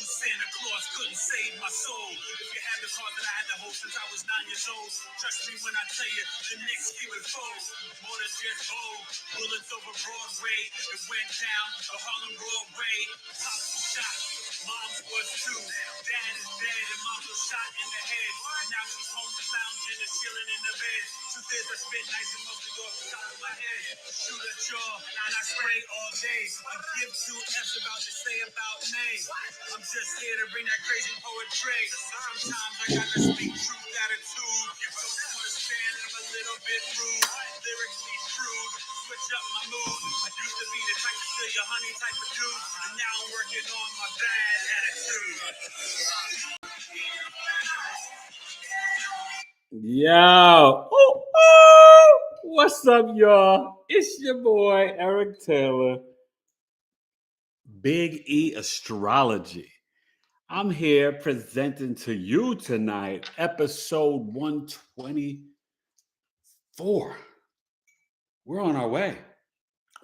Santa Claus couldn't save my soul. If you had the card that I had to hold since I was 9 years old, trust me when I tell you, the next year would fold. More than just gold, bullets over Broadway. It went down the Harlem Broadway. Pops was shot, mom's was too. Dad is dead and mom was shot in the head. And now she's home lounging and chilling in the bed. Truth is, I spit nice and mostly off the top of my head. Shoot a jaw, and I spray all day. I give two F's about to say about me. I'm just here to bring that crazy poetry. Sometimes I gotta speak truth attitude. Don't understand, I'm a little bit rude. Lyrically shrewd, switch up my mood. I used to be the type to steal your honey type of dude. And now I'm working on my bad attitude. Yo, what's up, y'all? It's your boy, Eric Taylor, Big E Astrology. I'm here presenting to you tonight, episode 124. We're on our way.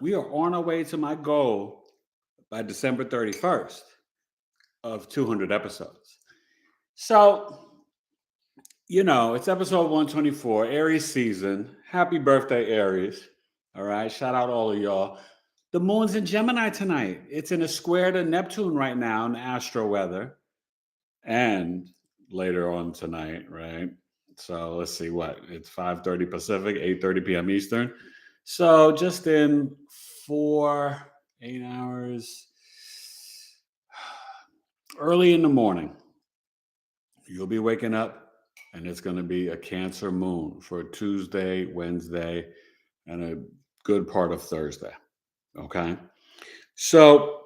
We are on our way to my goal by December 31st of 200 episodes. So, you know, it's episode 124, Aries season. Happy birthday, Aries. All right, shout out all of y'all. The moon's in Gemini tonight. It's in a square to Neptune right now in astro weather. And later on tonight, right? So let's see what, it's 5:30 Pacific, 8:30 p.m. Eastern. So just in 8 hours, early in the morning, you'll be waking up and it's going to be a Cancer moon for Tuesday, Wednesday, and a good part of Thursday. Okay. So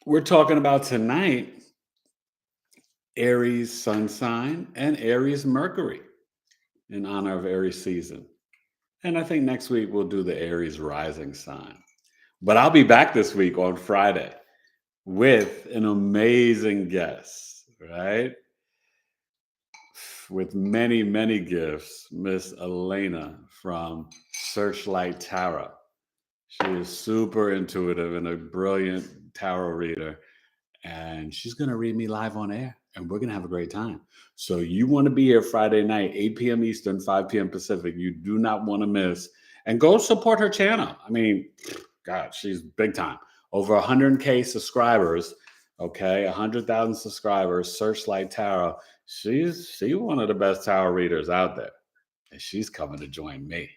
we're talking about tonight, Aries Sun sign and Aries Mercury in honor of Aries season. And I think next week we'll do the Aries Rising sign. But I'll be back this week on Friday with an amazing guest, right? With many, many gifts, Miss Elena from Searchlight Tarot. She is super intuitive and a brilliant tarot reader. And she's going to read me live on air. And we're going to have a great time. So you want to be here Friday night, 8 p.m. Eastern, 5 p.m. Pacific. You do not want to miss. And go support her channel. I mean, God, she's big time. Over 100K subscribers. Okay, 100,000 subscribers. Searchlight Tarot. She's one of the best tarot readers out there. And she's coming to join me.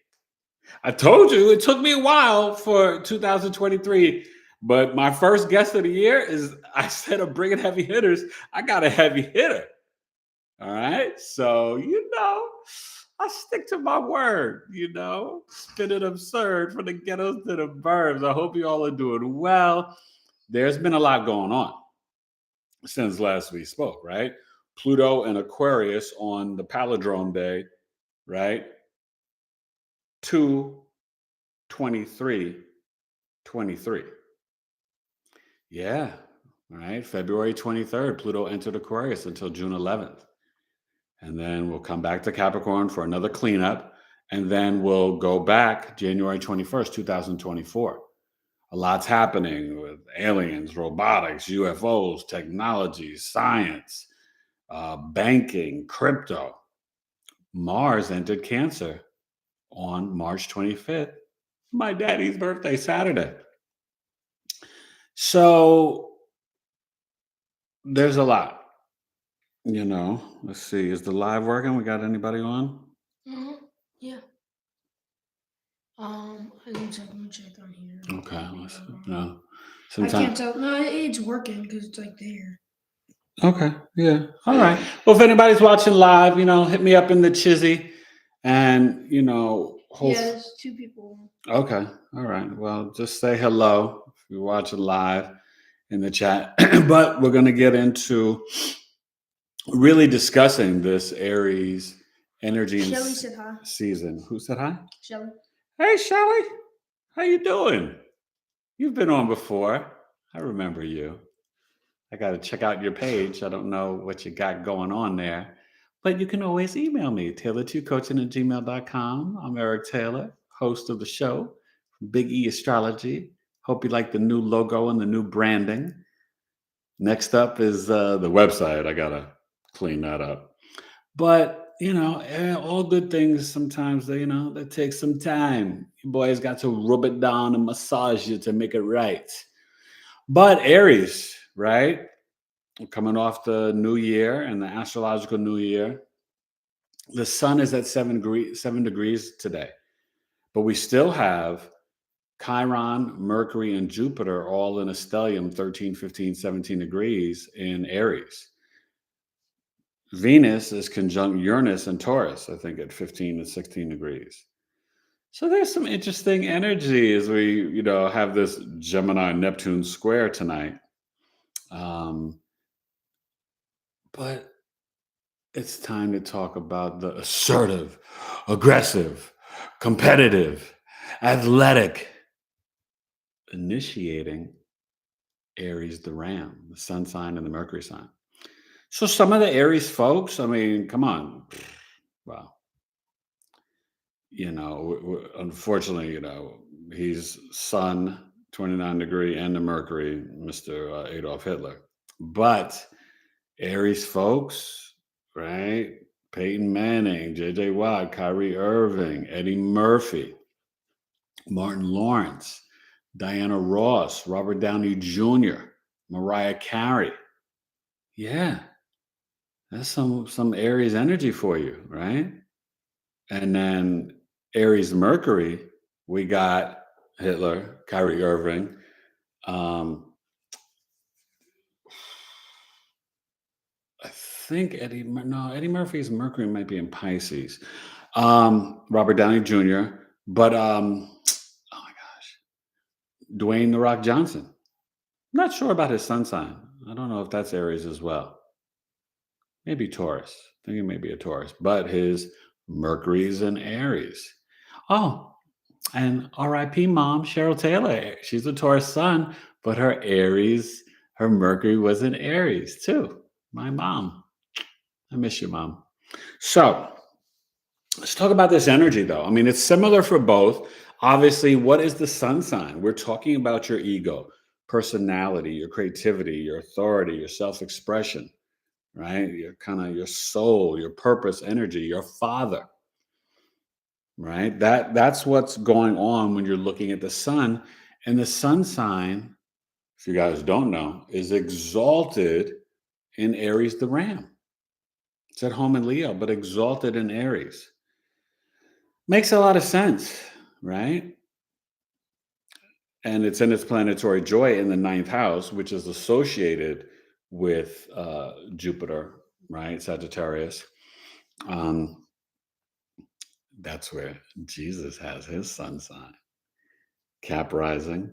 I told you it took me a while for 2023. But my first guest of the year is, I said, I'm bringing heavy hitters. I got a heavy hitter. All right. So, you know, I stick to my word, you know, spinning absurd from the ghettos to the burbs. I hope you all are doing well. There's been a lot going on since last we spoke, right? Pluto and Aquarius on the palindrome day, right? 2/23/23. Yeah, all right. February 23rd, Pluto entered Aquarius until June 11th. And then we'll come back to Capricorn for another cleanup. And then we'll go back January 21st, 2024. A lot's happening with aliens, robotics, UFOs, technology, science, banking, crypto. Mars entered Cancer on March 25th, my daddy's birthday, Saturday. So there's a lot, you know. Let's see. Is the live working? We got anybody on? Yeah. I can check on here. Okay. No. I can't tell. No, it's working because it's like there. Okay. Yeah. All right. Well, if anybody's watching live, you know, hit me up in the chizzy, and you know. Yes, 2 people. Okay. All right. Well, just say hello if you're watching live in the chat. But we're going to get into really discussing this Aries energy and Shelly said hi. Season. Who said hi? Shelly. Hey, Shelly. How you doing? You've been on before. I remember you. I got to check out your page. I don't know what you got going on there. But you can always email me, taylor2coaching@gmail.com. I'm Eric Taylor, host of the show, Big E Astrology. Hope you like the new logo and the new branding. Next up is the website. I gotta clean that up. But all good things sometimes they take some time. You boys got to rub it down and massage it to make it right. But Aries, right? Coming off the new year and the astrological new year, the sun is at 7 degrees today. But we still have Chiron, Mercury, and Jupiter all in a stellium 13, 15, 17 degrees in Aries. Venus is conjunct Uranus and Taurus, I think, at 15 and 16 degrees. So there's some interesting energy as we, have this Gemini Neptune square tonight. Um, but it's time to talk about the assertive, aggressive, competitive, athletic, initiating Aries the Ram, the sun sign and the Mercury sign. So some of the Aries folks, I mean, come on. Wow. Unfortunately, he's Sun, 29 degree, and the Mercury, Mr. Adolf Hitler. But Aries folks, right? Peyton Manning, J.J. Watt, Kyrie Irving, Eddie Murphy, Martin Lawrence, Diana Ross, Robert Downey Jr., Mariah Carey. Yeah, that's some Aries energy for you, right? And then Aries Mercury, we got Hitler, Kyrie Irving. I think Eddie Murphy's Mercury might be in Pisces. Robert Downey Jr., but oh my gosh, Dwayne the Rock Johnson. I'm not sure about his sun sign. I don't know if that's Aries as well. Maybe Taurus. I think it may be a Taurus, but his Mercury's in Aries. Oh, and RIP mom, Cheryl Taylor. She's a Taurus sun, but her Mercury was in Aries too. My mom. I miss you, mom. So let's talk about this energy though. I mean, it's similar for both. Obviously, what is the sun sign? We're talking about your ego, personality, your creativity, your authority, your self-expression, right? Your kind of your soul, your purpose, energy, your father, right? That's what's going on when you're looking at the sun. And the sun sign, if you guys don't know, is exalted in Aries the Ram. It's at home in Leo, but exalted in Aries. Makes a lot of sense, right? And it's in its planetary joy in the ninth house, which is associated with Jupiter, right? Sagittarius. Um, that's where Jesus has his sun sign. Cap rising,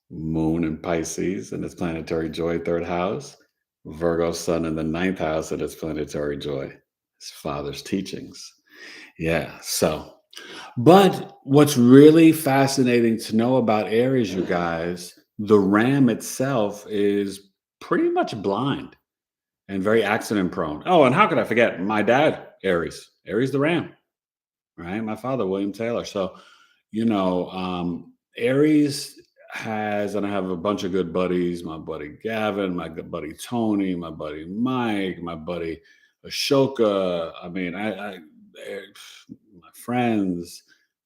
moon in Pisces in its planetary joy, third house. Virgo sun in the ninth house in its planetary joy. His father's teachings. Yeah. But what's really fascinating to know about Aries, you guys, the ram itself is pretty much blind and very accident prone. Oh, and how could I forget my dad, Aries the ram, right? My father, William Taylor. So, Aries has, and I have a bunch of good buddies, my buddy Gavin, my good buddy Tony, my buddy Mike, my buddy Ashoka. I mean, my friends,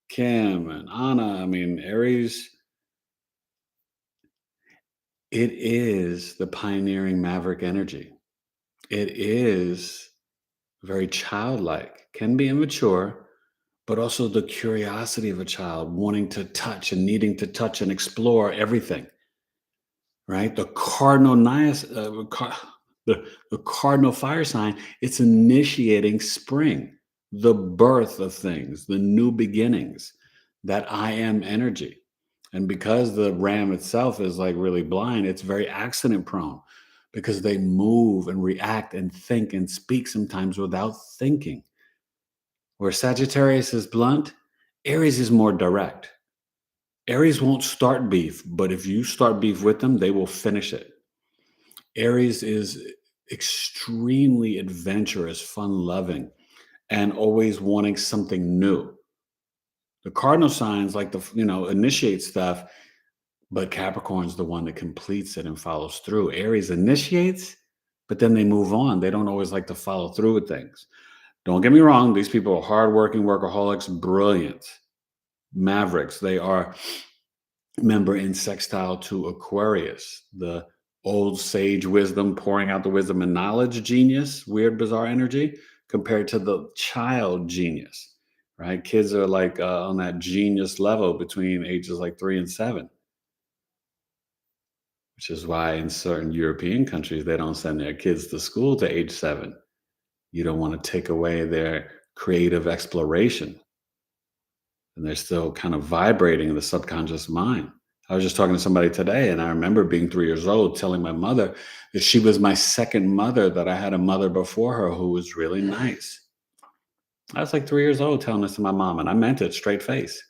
Kim and Anna. I mean, Aries, it is the pioneering maverick energy. It is very childlike, can be immature, but also the curiosity of a child wanting to touch and needing to touch and explore everything, right? The cardinal fire sign, it's initiating spring, the birth of things, the new beginnings, that I am energy. And because the ram itself is like really blind, it's very accident prone because they move and react and think and speak sometimes without thinking. Where Sagittarius is blunt, Aries is more direct. Aries won't start beef, but if you start beef with them, they will finish it. Aries is extremely adventurous, fun loving, and always wanting something new. The cardinal signs like initiate stuff. But Capricorn's the one that completes it and follows through. Aries initiates, but then they move on. They don't always like to follow through with things. Don't get me wrong, these people are hardworking workaholics, brilliant mavericks. They are, remember, in sextile to Aquarius, the old sage wisdom, pouring out the wisdom and knowledge genius, weird, bizarre energy, compared to the child genius, right? Kids are like on that genius level between ages like 3 and 7, which is why in certain European countries, they don't send their kids to school to age 7. You don't want to take away their creative exploration. And they're still kind of vibrating in the subconscious mind. I was just talking to somebody today, and I remember being 3 years old, telling my mother that she was my second mother, that I had a mother before her who was really nice. I was like 3 years old telling this to my mom, and I meant it straight face.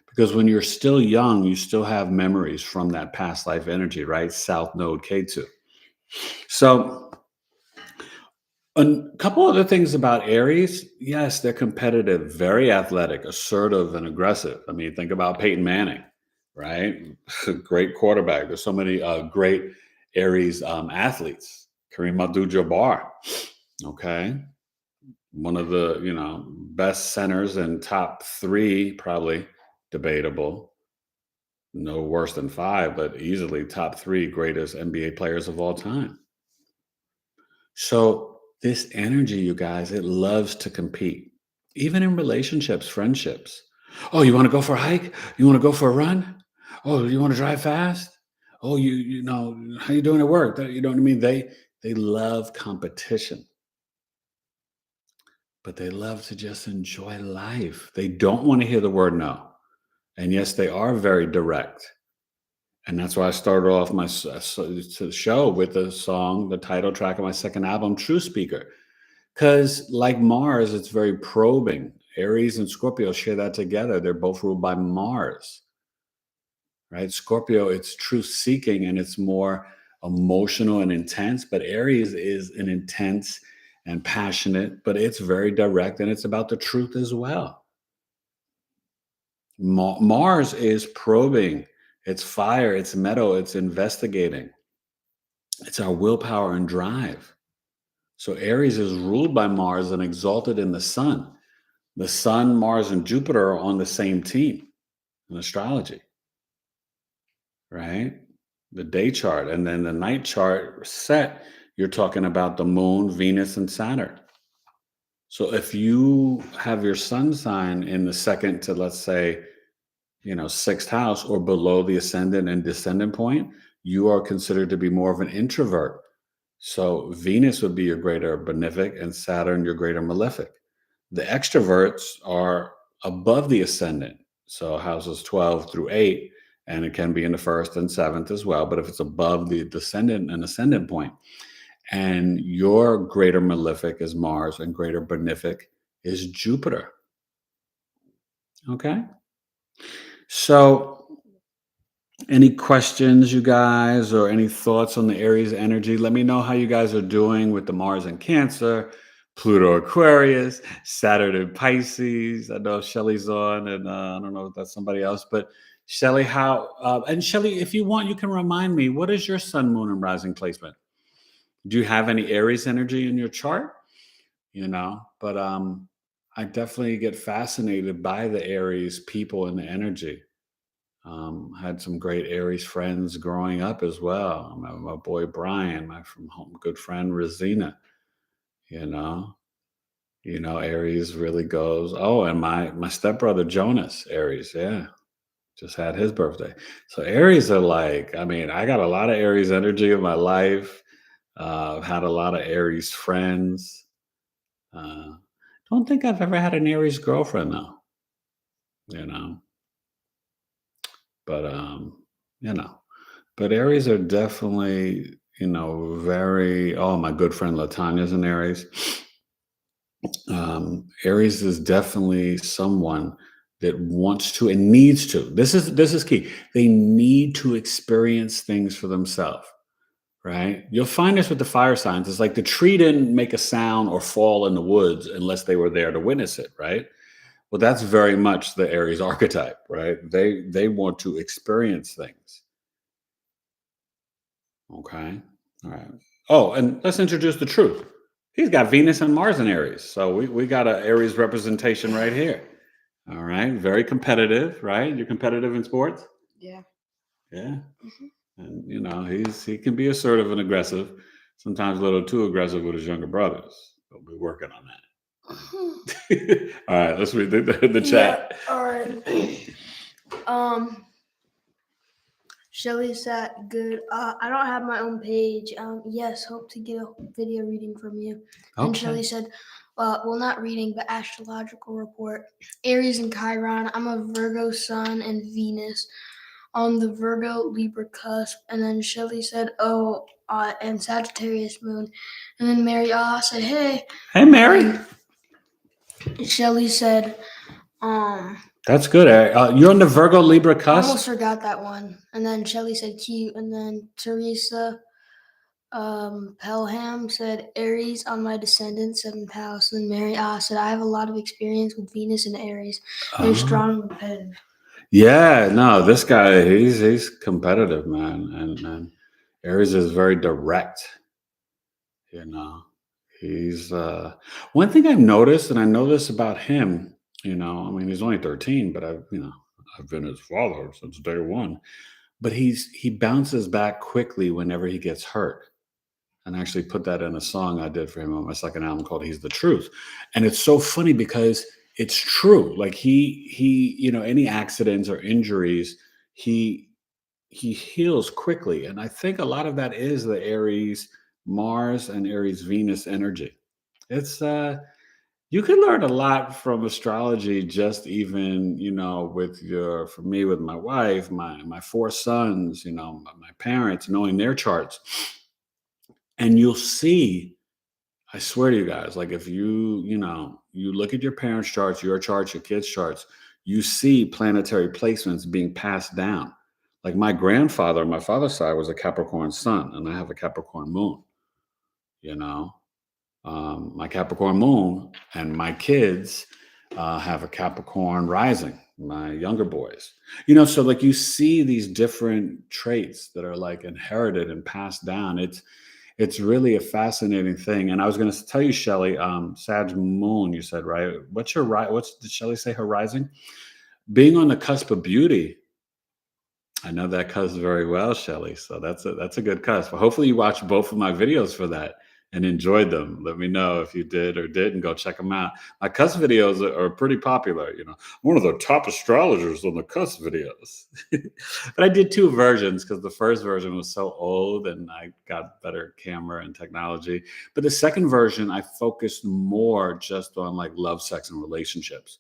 Because when you're still young, you still have memories from that past life energy, right? South Node K2. So, a couple other things about Aries. Yes, they're competitive, very athletic, assertive, and aggressive. I mean, think about Peyton Manning, right? Great quarterback. There's so many great Aries athletes. Kareem Abdul-Jabbar, okay, one of the best centers and top 3, probably debatable. No worse than 5, but easily top 3 greatest NBA players of all time. So this energy, you guys, it loves to compete, even in relationships, friendships. Oh, you want to go for a hike? You want to go for a run? Oh, you want to drive fast? Oh, you know how you doing at work? You know what I mean? They love competition, but they love to just enjoy life. They don't want to hear the word no. And yes, they are very direct. And that's why I started off my show with the song, the title track of my second album, True Speaker. Because, like Mars, it's very probing. Aries and Scorpio share that together. They're both ruled by Mars, right? Scorpio, it's truth seeking and it's more emotional and intense. But Aries is an intense and passionate, but it's very direct and it's about the truth as well. Mars is probing, it's fire, it's metal, it's investigating, it's our willpower and drive. So Aries is ruled by Mars and exalted in the sun. The sun, Mars, and Jupiter are on the same team in astrology, right? The day chart. And then the night chart set, you're talking about the moon, Venus, and Saturn. So if you have your sun sign in the second to, let's say, sixth house or below the ascendant and descendant point, you are considered to be more of an introvert. So Venus would be your greater benefic and Saturn your greater malefic. The extroverts are above the ascendant. So houses 12 through 8, and it can be in the first and seventh as well. But if it's above the descendant and ascendant point, and your greater malefic is Mars and greater benefic is Jupiter. Okay. So, any questions, you guys, or any thoughts on the Aries energy? Let me know how you guys are doing with the Mars in Cancer, Pluto Aquarius, Saturn in Pisces. I know Shelly's on, and I don't know if that's somebody else, but Shelly, and Shelly, if you want, you can remind me, what is your sun, moon, and rising placement? Do you have any Aries energy in your chart? But I definitely get fascinated by the Aries people and the energy. Had some great Aries friends growing up as well. My boy Brian, my from home good friend Rosina. You know, Aries really goes. Oh, and my stepbrother Jonas, Aries, yeah, just had his birthday. So Aries are like, I mean, I got a lot of Aries energy in my life. I've had a lot of Aries friends. Don't think I've ever had an Aries girlfriend though. You know, but you know. But Aries are definitely, very. Oh, my good friend Latanya's an Aries. Aries is definitely someone that wants to and needs to. This is key. They need to experience things for themselves, right? You'll find this with the fire signs. It's like the tree didn't make a sound or fall in the woods unless they were there to witness it, right? Well, that's very much the Aries archetype, right? They want to experience things. Okay. All right. Oh, and let's introduce the truth. He's got Venus and Mars in Aries. So we got a Aries representation right here. All right. Very competitive, right? You're competitive in sports? Yeah. Yeah. Mhm. And he can be assertive and aggressive, sometimes a little too aggressive with his younger brothers. But we're working on that. All right, let's read the Yeah. chat. All right. um. Shelly said, "Good. I don't have my own page. Yes, hope to get a video reading from you." And Okay. Shelly said, well, not reading, but astrological report. Aries and Chiron. I'm a Virgo Sun and Venus on the Virgo Libra cusp. And then Shelly said, "Oh, and Sagittarius moon." And then Mary said, "Hey." Hey, Mary. And Shelly said, That's good. You're on the Virgo Libra cusp. almost forgot that one. And then Shelly said cute. And then Teresa Pelham said Aries on my descendant, 7th house. And Mary said, I have a lot of experience with Venus and Aries. They're strong and competitive. Yeah, no, this guy, he's competitive, man. And Aries is very direct, you know. He's one thing I've noticed, and I know this about him, I mean, he's only 13, but I've been his father since day one. But he bounces back quickly whenever he gets hurt. And I actually put that in a song I did for him on my second album called He's the Truth. And it's so funny because it's true. Like any accidents or injuries, he he heals quickly. And I think a lot of that is the Aries Mars and Aries Venus energy. It's you can learn a lot from astrology, just even with for me, with my wife, my four sons, my parents, knowing their charts. And you'll see, I swear to you guys, like if you look at your parents' charts, your charts, your kids' charts, you see planetary placements being passed down. Like my grandfather on my father's side was a Capricorn sun, and I have a Capricorn moon. You know, my Capricorn moon and my kids have a Capricorn rising. My younger boys, so like you see these different traits that are like inherited and passed down. It's really a fascinating thing. And I was going to tell you, Shelley, Sag Moon, you said, right? Did Shelley say her rising? Being on the cusp of beauty. I know that cusp very well, Shelley. So that's a good cusp. But hopefully you watched both of my videos for that and enjoyed them. Let me know if you did or didn't. Go check them out. My cusp videos are pretty popular. One of the top astrologers on the cusp videos. But I did two versions because the first version was so old and I got better camera and technology. But the second version, I focused more just on like love, sex, and relationships.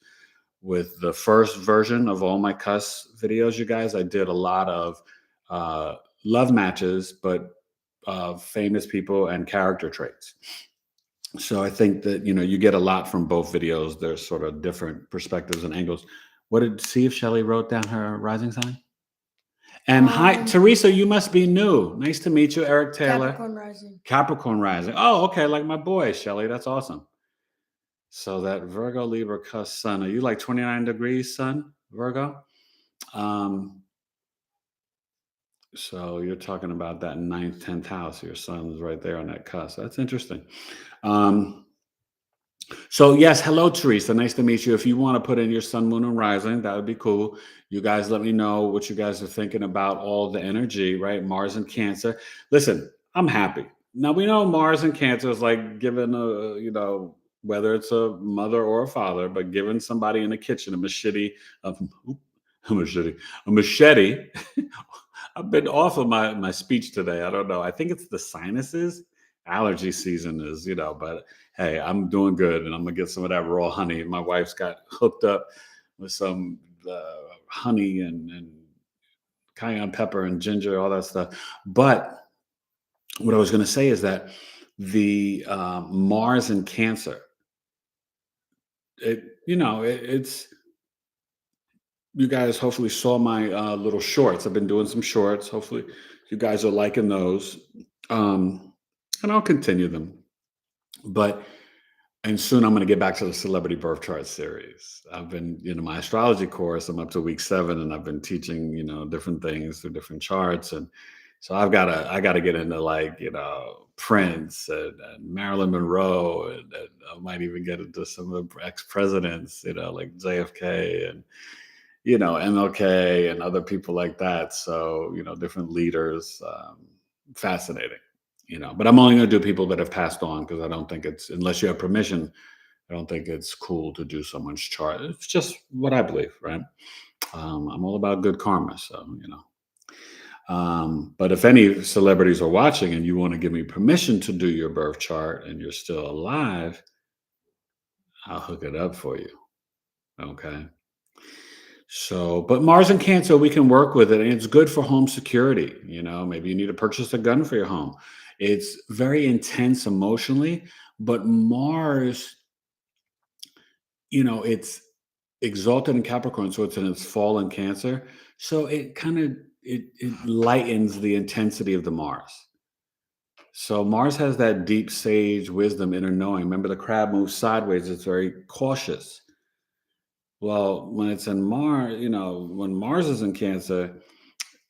With the first version of all my cuss videos, you guys, I did a lot of love matches, but famous people and character traits. So I think that you get a lot from both videos. There's sort of different perspectives and angles. See if Shelley wrote down her rising sign? And hi, Teresa, you must be new. Nice to meet you, Eric Taylor. Capricorn rising. Capricorn rising. Oh, okay, like my boy, Shelley. That's awesome. So that Virgo Libra cusp sun. Are you like 29 degrees sun, Virgo? So you're talking about that 9th, 10th house. Your sun is right there on that cusp. That's interesting. So yes, hello, Teresa. Nice to meet you. If you want to put in your sun, moon, and rising, that would be cool. You guys let me know what you guys are thinking about all the energy, right? Mars and Cancer. Listen, I'm happy. Now we know Mars and Cancer is like giving whether it's a mother or a father, but giving somebody in the kitchen a machete, a machete. I've been off of my speech today. I don't know. I think it's the sinuses. Allergy season is, but hey, I'm doing good, and I'm gonna get some of that raw honey. My wife's got hooked up with some honey and cayenne pepper and ginger, all that stuff. But what I was gonna say is that the Mars and Cancer, it's you guys hopefully saw my little shorts. I've been doing some shorts. Hopefully you guys are liking those. And I'll continue them. And soon I'm going to get back to the celebrity birth chart series. I've been, my astrology course, I'm up to week 7 and I've been teaching, different things through different charts. And So I gotta get into like, Prince and Marilyn Monroe, and I might even get into some of the ex-presidents, like JFK and MLK and other people like that. So, different leaders. Fascinating. But I'm only going to do people that have passed on, because I don't think it's, unless you have permission, I don't think it's cool to do someone's chart. It's just what I believe, right? I'm all about good karma. So. But if any celebrities are watching and you want to give me permission to do your birth chart and you're still alive, I'll hook it up for you. Okay. So, but Mars and Cancer, we can work with it, and it's good for home security. Maybe you need to purchase a gun for your home. It's very intense emotionally, but Mars, it's exalted in Capricorn, so it's in its fall in Cancer. So it kind of it lightens the intensity of the Mars. So Mars has that deep sage wisdom, inner knowing. Remember, the crab moves sideways; it's very cautious. Well, when it's in Mars, when Mars is in Cancer,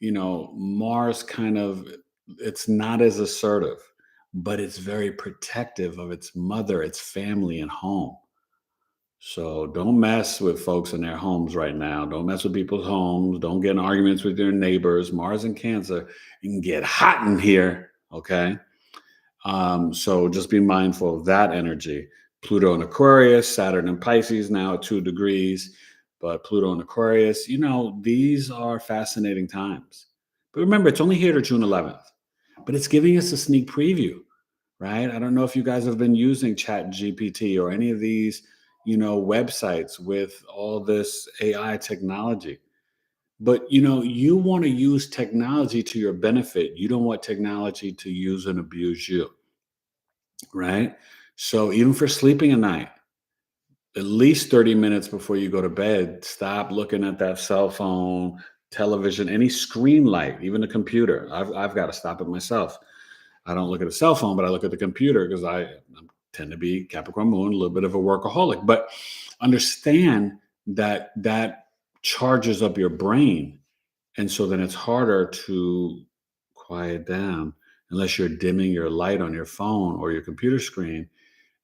Mars kind of, it's not as assertive, but it's very protective of its mother, its family, and home. So don't mess with folks in their homes right now. Don't mess with people's homes. Don't get in arguments with your neighbors. Mars and Cancer, it can get hot in here. Okay. So just be mindful of that energy. Pluto in Aquarius, Saturn in Pisces now at 2 degrees, but Pluto in Aquarius, these are fascinating times. But remember, it's only here to June 11th, but it's giving us a sneak preview, right? I don't know if you guys have been using Chat GPT or any of these, websites with all this AI technology. But you want to use technology to your benefit. You don't want technology to use and abuse you. Right? So even for sleeping at night, at least 30 minutes before you go to bed, stop looking at that cell phone, television, any screen light, even the computer. I've got to stop it myself. I don't look at a cell phone, but I look at the computer because I tend to be Capricorn moon, a little bit of a workaholic. But understand that that charges up your brain. And so then it's harder to quiet down unless you're dimming your light on your phone or your computer screen,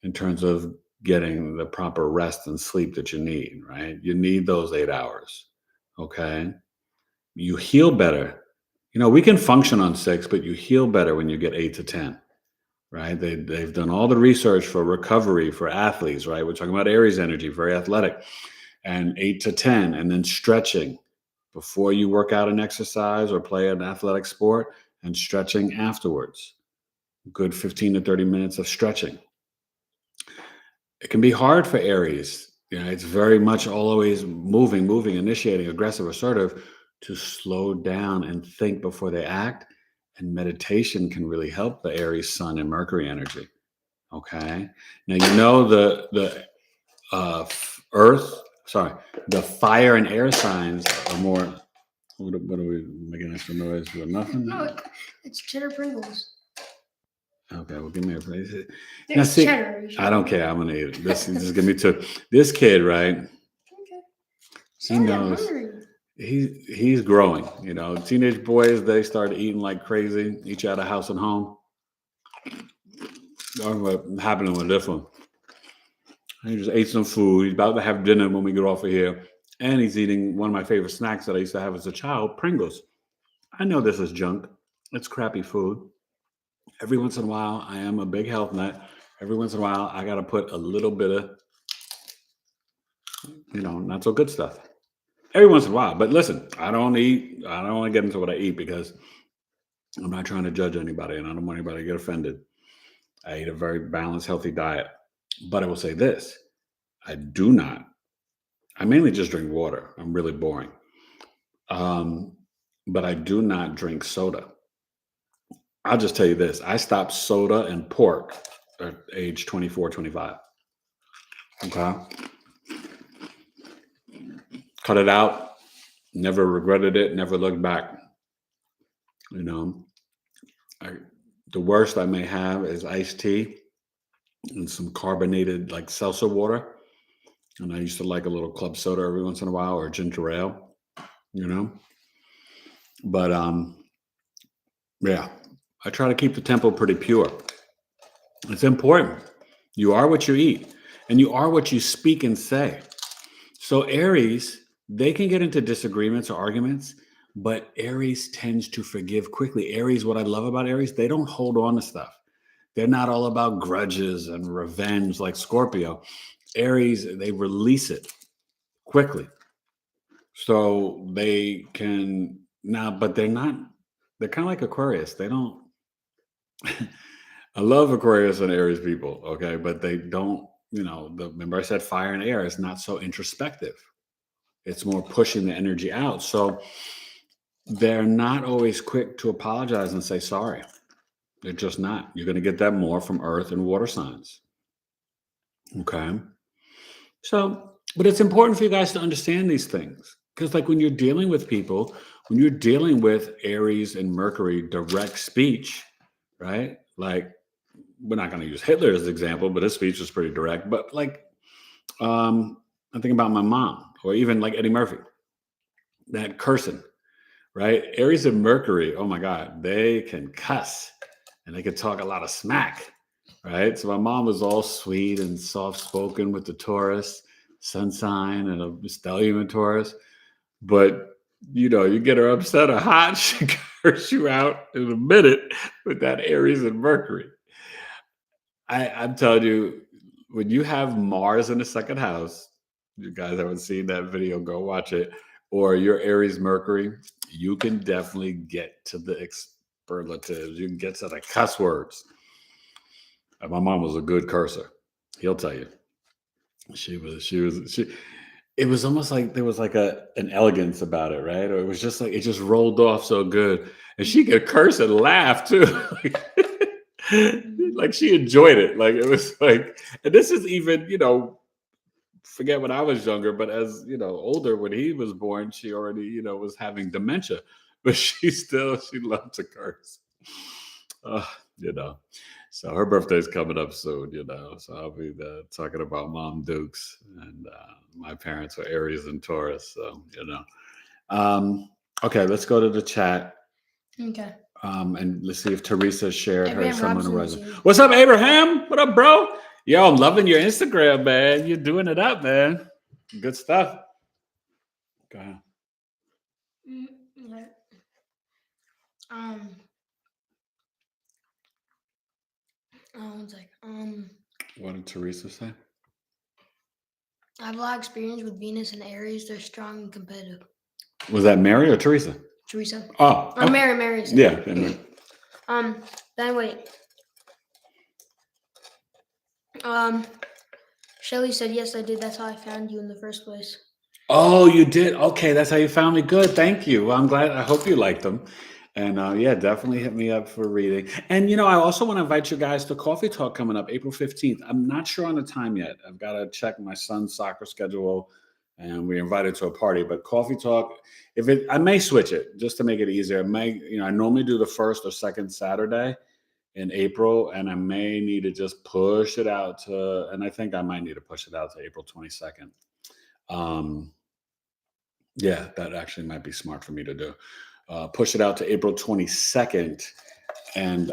in terms of getting the proper rest and sleep that you need, right? You need those 8 hours. Okay. You heal better. We can function on 6, but you heal better when you get 8 to 10, right? They've done all the research for recovery for athletes, right? We're talking about Aries energy, very athletic, and 8 to 10, and then stretching before you work out and exercise or play an athletic sport, and stretching afterwards. Good 15 to 30 minutes of stretching. It can be hard for Aries. It's very much always moving, initiating, aggressive, assertive, to slow down and think before they act. And meditation can really help the Aries Sun and Mercury energy. Okay. Now, the fire and air signs are more. What are we making extra noise for? Nothing? No, it's cheddar Pringles. Okay, well, give me a place. Now, see, cheddar. I don't care. I'm gonna eat it. Just give me 2. This kid, right? Okay. He knows. He's growing. Teenage boys, they start eating like crazy. Each out of house and home. What happening with this one? He just ate some food. He's about to have dinner when we get off of here, and he's eating one of my favorite snacks that I used to have as a child, Pringles. I know this is junk. It's crappy food. Every once in a while, I am a big health nut. Every once in a while, I got to put a little bit of, not so good stuff. Every once in a while. But listen, I don't want to get into what I eat, because I'm not trying to judge anybody, and I don't want anybody to get offended. I eat a very balanced, healthy diet. But I will say this. I mainly just drink water. I'm really boring. But I do not drink soda. I'll just tell you this. I stopped soda and pork at age 24, 25. Okay. Cut it out. Never regretted it. Never looked back. The worst I may have is iced tea and some carbonated, like, seltzer water. And I used to like a little club soda every once in a while, or ginger ale, But Yeah. I try to keep the temple pretty pure. It's important. You are what you eat, and you are what you speak and say. So Aries, they can get into disagreements or arguments, but Aries tends to forgive quickly. Aries, what I love about Aries, they don't hold on to stuff. They're not all about grudges and revenge like Scorpio. Aries, they release it quickly. So they can now, but they're kind of like Aquarius. They don't, I love Aquarius and Aries people, okay, but they don't, remember I said fire and air is not so introspective. It's more pushing the energy out. So they're not always quick to apologize and say sorry. They're just not. You're going to get that more from earth and water signs. Okay. So, but it's important for you guys to understand these things because, like, when you're dealing with people, when you're dealing with Aries and Mercury direct speech, right? Like, we're not going to use Hitler as an example, but his speech was pretty direct. But, like, I think about my mom or even like Eddie Murphy, that cursing, right? Aries and Mercury, oh my God, they can cuss and they can talk a lot of smack, right? So my mom was all sweet and soft spoken with the Taurus, sun sign, and a stellium in Taurus. But you get her upset or hot, she curse you out in a minute with that Aries and Mercury. I'm telling you, when you have Mars in the second house, you guys haven't seen that video, go watch it. Or your Aries Mercury, you can definitely get to the superlatives. You can get to the cuss words. And my mom was a good cursor. He'll tell you. She it was almost like there was like an elegance about it, right? Or it was just like it just rolled off so good. And she could curse and laugh too. Like she enjoyed it. Like it was like, and this is even, forget when I was younger, but as older, when he was born, she already, was having dementia. But she loved to curse. Uh, you know. So her birthday's coming up soon, So I'll be talking about Mom Dukes, and my parents were Aries and Taurus, so. Okay, let's go to the chat. Okay. And let's see if Teresa shared her Abraham Sun, Moon, and Robson's Rising. here. What's up, Abraham? What up, bro? Yo, I'm loving your Instagram, man. You're doing it up, man. Good stuff. Go ahead. Okay. One sec. What did Teresa say? I have a lot of experience with Venus and Aries. They're strong and competitive. Was that Mary or Teresa? Teresa. Oh, Or okay. Mary. Yeah. Anyway. Then wait. Shelly said, yes, I did. That's how I found you in the first place. Oh, you did? Okay, that's how you found me. Good. Thank you. Well, I'm glad. I hope you liked them. And yeah, definitely hit me up for reading. And, I also want to invite you guys to Coffee Talk coming up April 15th. I'm not sure on the time yet. I've got to check my son's soccer schedule, and we're invited to a party. But Coffee Talk, I may switch it just to make it easier. I normally do the first or second Saturday in April, and I may need to just push it out to, and I think I might need to push it out to April 22nd. Yeah, that actually might be smart for me to do. Push it out to April 22nd and,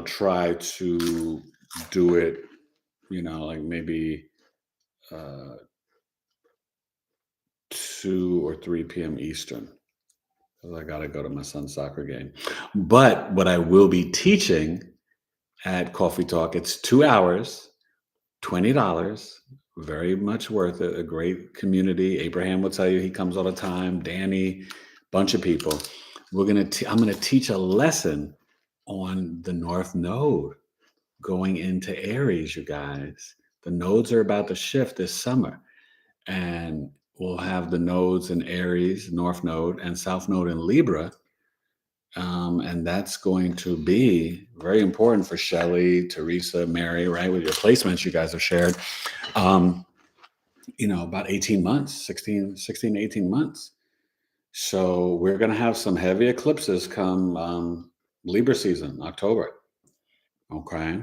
try to do it, like maybe 2 or 3 p.m. Eastern, because I got to go to my son's soccer game. But what I will be teaching at Coffee Talk, it's 2 hours, $20, very much worth it. A great community. Abraham will tell you he comes all the time. Danny, bunch of people. I'm gonna teach a lesson on the North Node going into Aries, you guys. The nodes are about to shift this summer, and we'll have the nodes in Aries, North Node, and South Node in Libra. And that's going to be very important for Shelly, Teresa, Mary, right? With your placements you guys have shared. About 18 months, 16 to 18 months. So we're going to have some heavy eclipses come Libra season, October. Okay.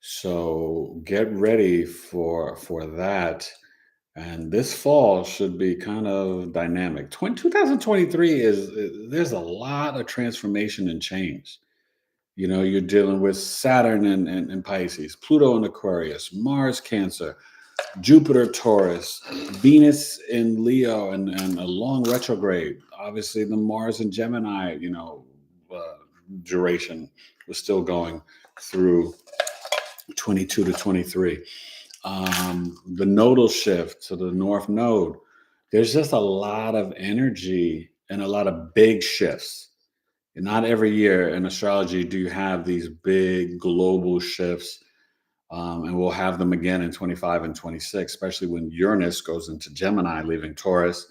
So get ready for that. And this fall should be kind of dynamic. 2023 there's a lot of transformation and change. You know, you're dealing with Saturn and Pisces, Pluto in Aquarius, Mars Cancer, Jupiter Taurus, Venus in Leo, and a long retrograde. Obviously, the Mars and Gemini, duration was still going through 22 to 23. The nodal shift to the North Node. There's just a lot of energy and a lot of big shifts. And not every year in astrology do you have these big global shifts. And we'll have them again in 25 and 26, especially when Uranus goes into Gemini, leaving Taurus,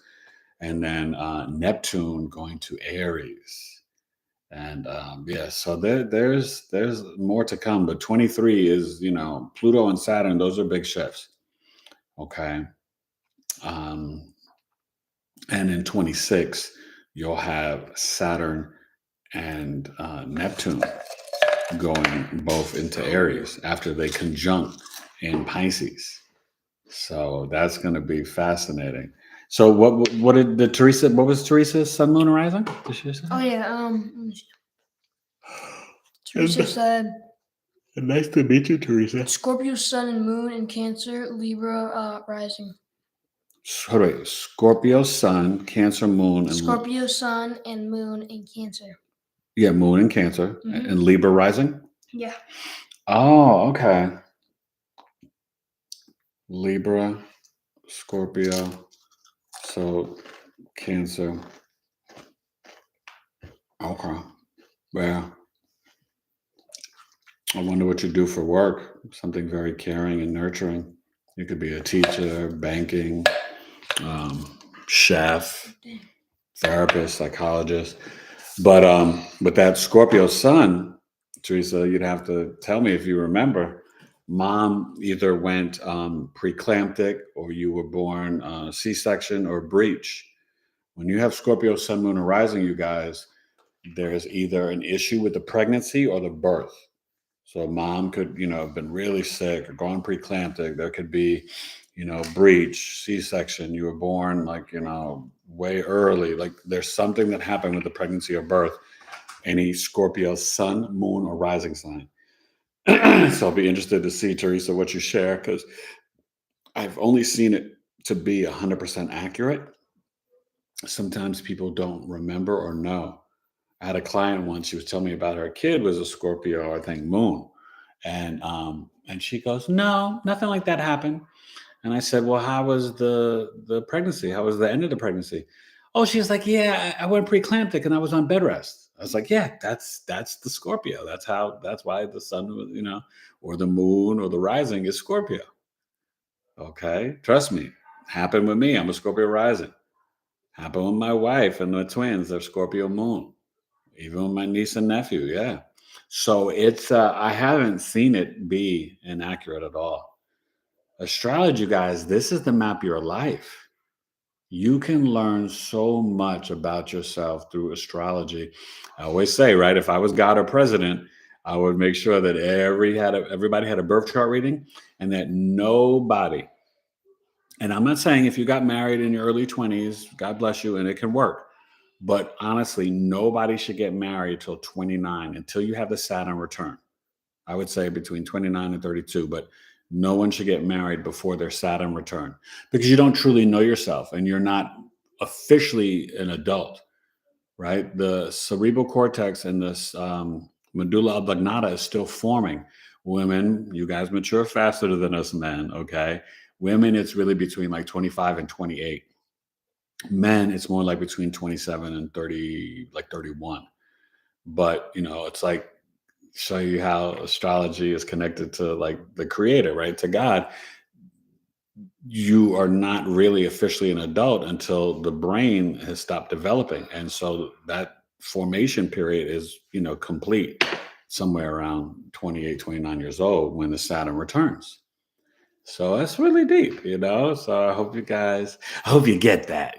and then Neptune going to Aries. And yeah, so there's more to come. But 23 is, Pluto and Saturn, those are big shifts. Okay. Um, and in 26, you'll have Saturn and Neptune going both into Aries after they conjunct in Pisces. So that's going to be fascinating. So what did Teresa? What was Teresa's sun, moon, and rising? Did she say? Oh yeah. Let me see. Teresa said, Nice to meet you, Teresa. Scorpio sun and moon in Cancer, Libra rising. Sorry, Scorpio sun, Cancer moon, and Scorpio sun and moon in Cancer. yeah, moon in Cancer and Libra rising. Yeah. Oh, okay. Libra, Scorpio, so Cancer. Okay. Well, I wonder what you do for work. Something very caring and nurturing. You could be a teacher, banking, chef, therapist, psychologist. But with that Scorpio sun, Teresa, you'd have to tell me if you remember. Mom either went preeclamptic or you were born C-section or breech. When you have Scorpio sun, moon, and rising, you guys, there's either an issue with the pregnancy or the birth. So mom could, have been really sick or gone preeclamptic. There could be, breech, C-section. You were born like, way early. Like there's something that happened with the pregnancy or birth. Any Scorpio sun, moon, or rising sign. So I'll be interested to see, Teresa, what you share, because I've only seen it to be 100% accurate. Sometimes people don't remember or know. I had a client once, she was telling me about her kid was a Scorpio, I think moon. And she goes, no, nothing like that happened. And I said, well, how was the pregnancy? How was the end of the pregnancy? Oh, she was like, yeah, I went preeclamptic and I was on bed rest. I was like, yeah, that's the Scorpio. That's why the sun, or the moon or the rising is Scorpio. Okay. Trust me. Happened with me. I'm a Scorpio rising. Happened with my wife and the twins. They're Scorpio moon. Even with my niece and nephew. Yeah. So it's, I haven't seen it be inaccurate at all. Astrology, guys, this is the map of your life. You can learn so much about yourself through astrology. I always say, right, if I was God or president, I would make sure that everybody had a birth chart reading and that nobody, and I'm not saying if you got married in your early 20s, God bless you, and it can work. But honestly, nobody should get married till 29 until you have the Saturn return. I would say between 29 and 32, but no one should get married before their Saturn return because you don't truly know yourself and you're not officially an adult, right? The cerebral cortex and this medulla oblongata is still forming. Women, you guys mature faster than us men, okay? Women, it's really between like 25 and 28. Men, it's more like between 27 and 30, like 31. But, it's like, show you how astrology is connected to like the creator, right? To God. You are not really officially an adult until the brain has stopped developing. And so that formation period is, complete somewhere around 28, 29 years old when the Saturn returns. So that's really deep, So I hope you get that,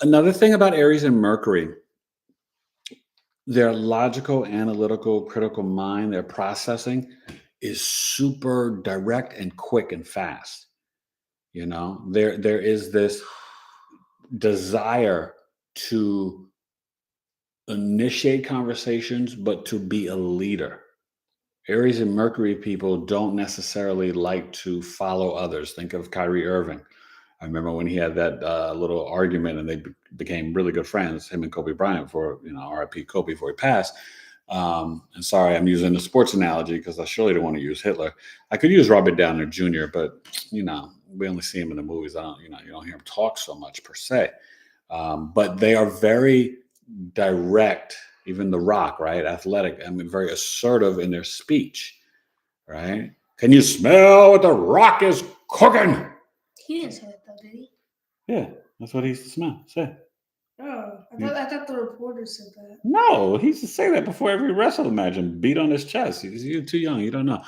Another thing about Aries and Mercury, their logical, analytical, critical mind, their processing is super direct and quick and fast. There is this desire to initiate conversations, but to be a leader. Aries and Mercury people don't necessarily like to follow others. Think of Kyrie Irving. I remember when he had that little argument, and they became really good friends, him and Kobe Bryant, for R.I.P. Kobe before he passed. And sorry, I'm using the sports analogy because I surely don't want to use Hitler. I could use Robert Downey Jr., but we only see him in the movies. You don't hear him talk so much per se. But they are very direct. Even The Rock, right? Athletic. I mean, very assertive in their speech, right? Can you smell what The Rock is cooking? He didn't say that though, did he? Yeah, that's what he used to smell. Say. Oh, I thought the reporter said that. No, he used to say that before every wrestle match and beat on his chest. You're too young. You don't know.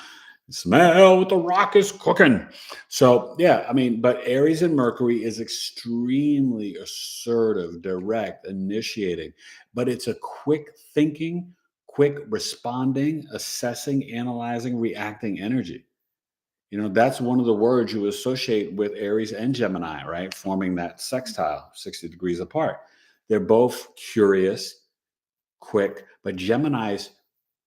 Smell what The Rock is cooking. So, yeah, I mean, but Aries and Mercury is extremely assertive, direct, initiating, but it's a quick thinking, quick responding, assessing, analyzing, reacting energy. That's one of the words you associate with Aries and Gemini, right? Forming that sextile, 60 degrees apart. They're both curious, quick, but Gemini's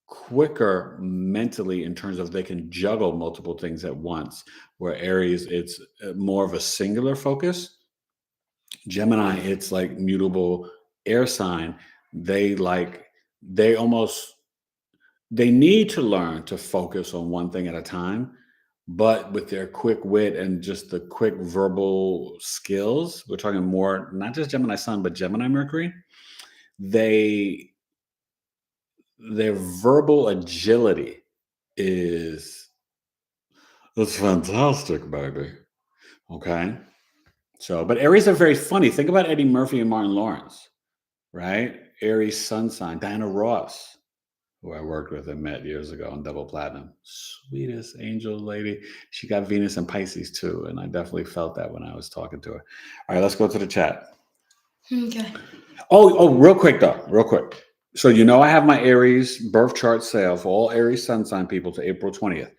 quicker mentally in terms of they can juggle multiple things at once, where Aries, it's more of a singular focus. Gemini, it's like mutable air sign. They like, they almost, they need to learn to focus on one thing at a time, but with their quick wit and just the quick verbal skills, we're talking more, not just Gemini Sun, but Gemini Mercury, they their verbal agility is it's fantastic, baby. Okay. So, but Aries are very funny. Think about Eddie Murphy and Martin Lawrence, right? Aries sun sign, Diana Ross, who I worked with and met years ago on Double Platinum. Sweetest angel lady. She got Venus and Pisces too. And I definitely felt that when I was talking to her. All right, let's go to the chat. Okay. Oh, real quick though, real quick. So I have my Aries birth chart sale for all Aries sun sign people to April 20th.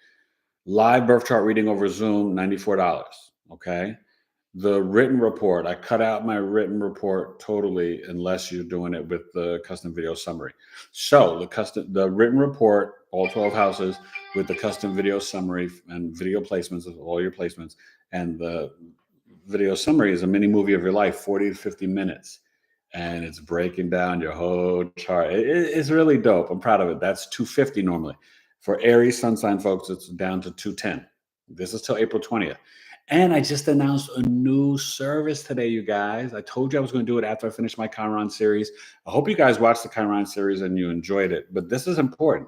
Live birth chart reading over Zoom, $94. Okay. The written report, I cut out my written report totally unless you're doing it with the custom video summary. So the written report, all 12 houses with the custom video summary and video placements of all your placements. And the video summary is a mini movie of your life, 40 to 50 minutes. And it's breaking down your whole chart. It's really dope. I'm proud of it. That's $250 normally. For Aries sun sign folks, it's down to $210. This is till April 20th. And I just announced a new service today, you guys. I told you I was going to do it after I finished my Chiron series. I hope you guys watched the Chiron series and you enjoyed it. But this is important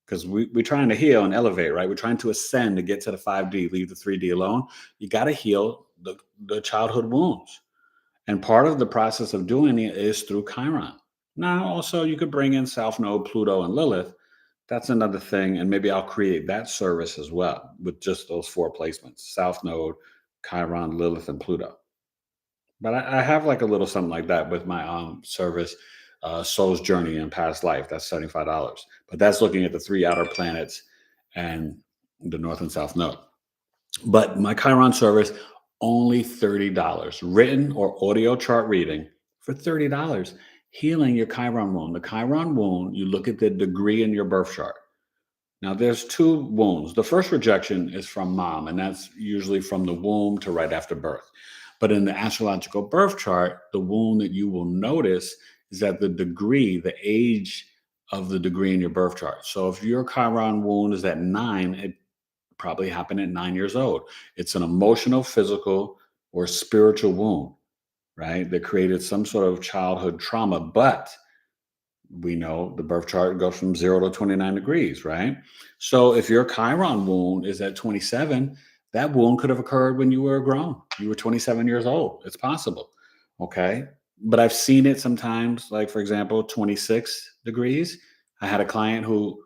because we're trying to heal and elevate, right? We're trying to ascend to get to the 5D, leave the 3D alone. You got to heal the childhood wounds. And part of the process of doing it is through Chiron. Now, also, you could bring in South Node, Pluto, and Lilith. That's another thing. And maybe I'll create that service as well with just those 4 placements: South Node, Chiron, Lilith, and Pluto. But I have like a little something like that with my service, Soul's Journey in Past Life. That's $75. But that's looking at the 3 outer planets and the North and South Node. But my Chiron service, only $30. Written or audio chart reading for $30. Healing your Chiron wound. The Chiron wound, you look at the degree in your birth chart. Now, there's 2 wounds. The first rejection is from mom, and that's usually from the womb to right after birth. But in the astrological birth chart, the wound that you will notice is that the degree, the age of the degree in your birth chart. So if your Chiron wound is at 9, it probably happened at 9 years old. It's an emotional, physical, or spiritual wound, right? That created some sort of childhood trauma. But we know the birth chart goes from 0 to 29 degrees, right? So if your Chiron wound is at 27, that wound could have occurred when you were grown. You were 27 years old. It's possible. Okay. But I've seen it sometimes, like, for example, 26 degrees. I had a client who